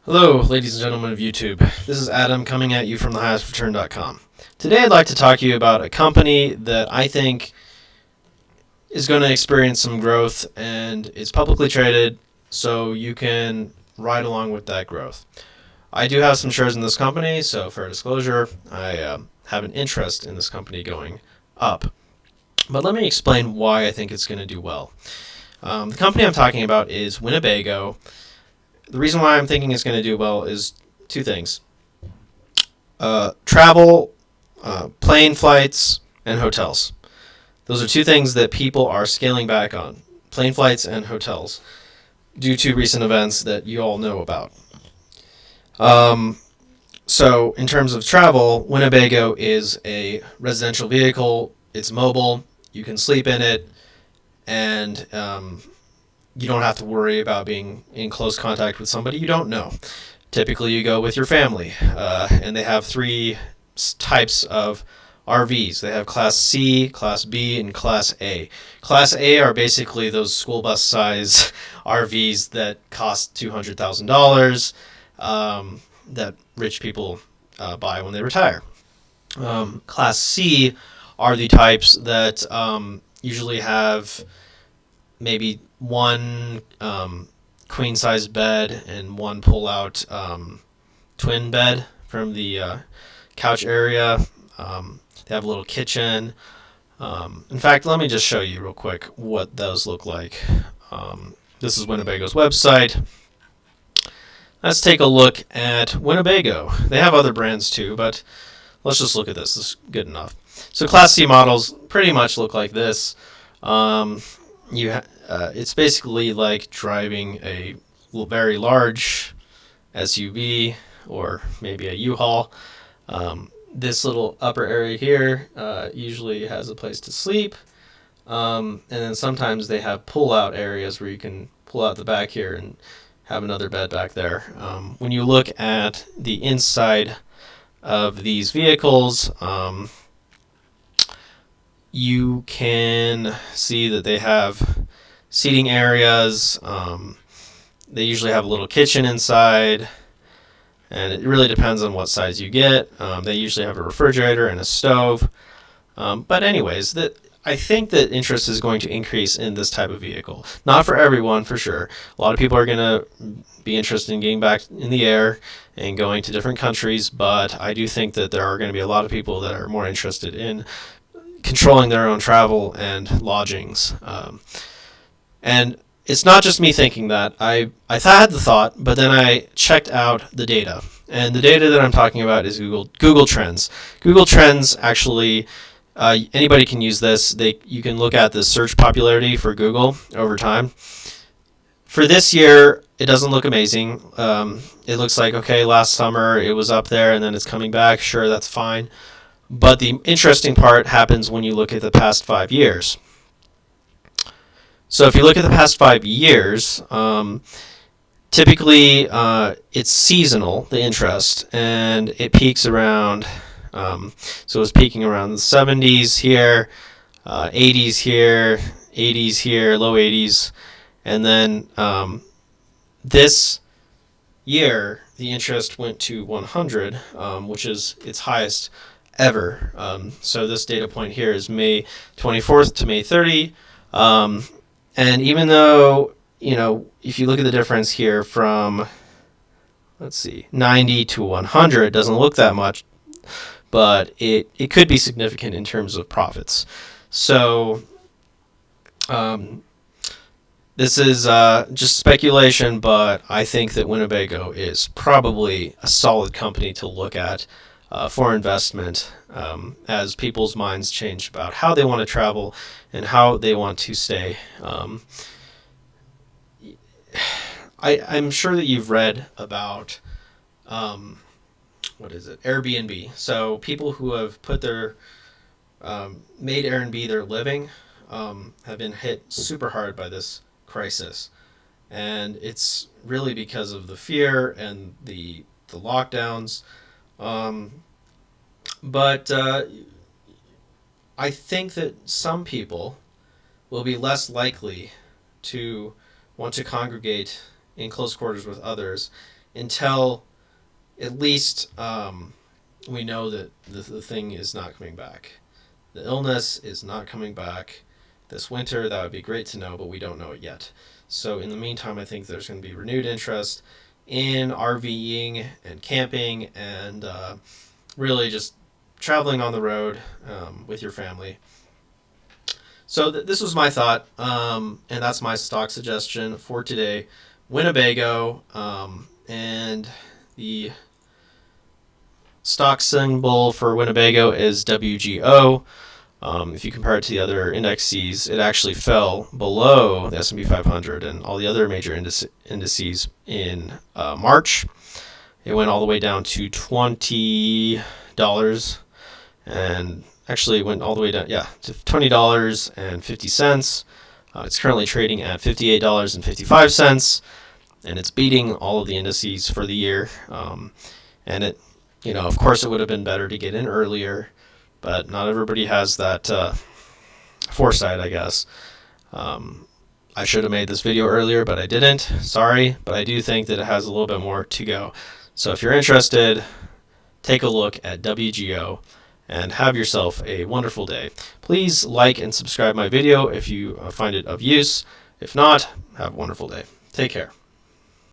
Hello, ladies and gentlemen of YouTube. This is Adam coming at you from thehighestreturn.com. Today I'd like to talk to you about a company that I think is going to experience some growth, and it's publicly traded, so you can ride along with that growth. I do have some shares in this company, so fair disclosure, I have an interest in this company going up. But let me explain why I think it's going to do well. The company I'm talking about is Winnebago. The reason why I'm thinking it's going to do well is two things. Travel, plane flights, and hotels. Those are two things that people are scaling back on. Plane flights and hotels, due to recent events that you all know about. So in terms of travel, Winnebago is a residential vehicle. It's mobile. You can sleep in it, and you don't have to worry about being in close contact with somebody you don't know. Typically, you go with your family, and they have three types of RVs. They have Class C, Class B, and Class A. Class A are basically those school bus size RVs that cost $200,000 that rich people buy when they retire. Class C are the types that usually have maybe one queen size bed and one pull out twin bed from the couch area. They have a little kitchen. In fact, let me just show you real quick what those look like. This is Winnebago's website. Let's take a look at Winnebago. They have other brands too, but let's just look at this. This is good enough. So Class C models pretty much look like this. It's basically like driving a very large SUV or maybe a U-Haul. This little upper area here usually has a place to sleep. And then sometimes they have pull-out areas where you can pull out the back here and have another bed back there. When you look at the inside of these vehicles, you can see that they have seating areas. They usually have a little kitchen inside, and it really depends on what size you get. They usually have a refrigerator and a stove. But anyways, I think that interest is going to increase in this type of vehicle. Not for everyone, for sure. A lot of people are going to be interested in getting back in the air and going to different countries, but I do think that there are going to be a lot of people that are more interested in controlling their own travel and lodgings. And it's not just me thinking that. I had the thought, but then I checked out the data. And the data that I'm talking about is Google Trends. Google Trends actually, anybody can use this. You can look at the search popularity for Google over time. For this year, it doesn't look amazing. It looks like, okay, last summer it was up there and then it's coming back. Sure, that's fine. But the interesting part happens when you look at the past 5 years. So if you look at the past 5 years, typically it's seasonal, the interest, and it peaks around, so it's peaking around the 70s here, 80s here, 80s here, low 80s, and then this year the interest went to 100, which is its highest ever. So this data point here is May 24th to May 30. And even though, if you look at the difference here from, 90 to 100, it doesn't look that much, but it could be significant in terms of profits. So this is just speculation, but I think that Winnebago is probably a solid company to look at for investment as people's minds change about how they want to travel and how they want to stay. I'm sure that you've read about Airbnb. So people who have put their made Airbnb their living have been hit super hard by this crisis, and it's really because of the fear and the lockdowns. But I think that some people will be less likely to want to congregate in close quarters with others until at least we know that the thing is not coming back. The illness is not coming back this winter. That would be great to know, but we don't know it yet. So in the meantime, I think there's going to be renewed interest in RVing and camping and really just traveling on the road with your family. So this was my thought, and that's my stock suggestion for today. Winnebago, and the stock symbol for Winnebago is WGO. If you compare it to the other indexes, it actually fell below the S&P 500 and all the other major indices in March. It went all the way down to $20, and actually went all the way down, to $20.50. It's currently trading at $58.55, and it's beating all of the indices for the year. And it, of course, it would have been better to get in earlier, but not everybody has that foresight, I guess. I should have made this video earlier, but I didn't. Sorry, but I do think that it has a little bit more to go. So if you're interested, take a look at WGO and have yourself a wonderful day. Please like and subscribe my video if you find it of use. If not, have a wonderful day. Take care.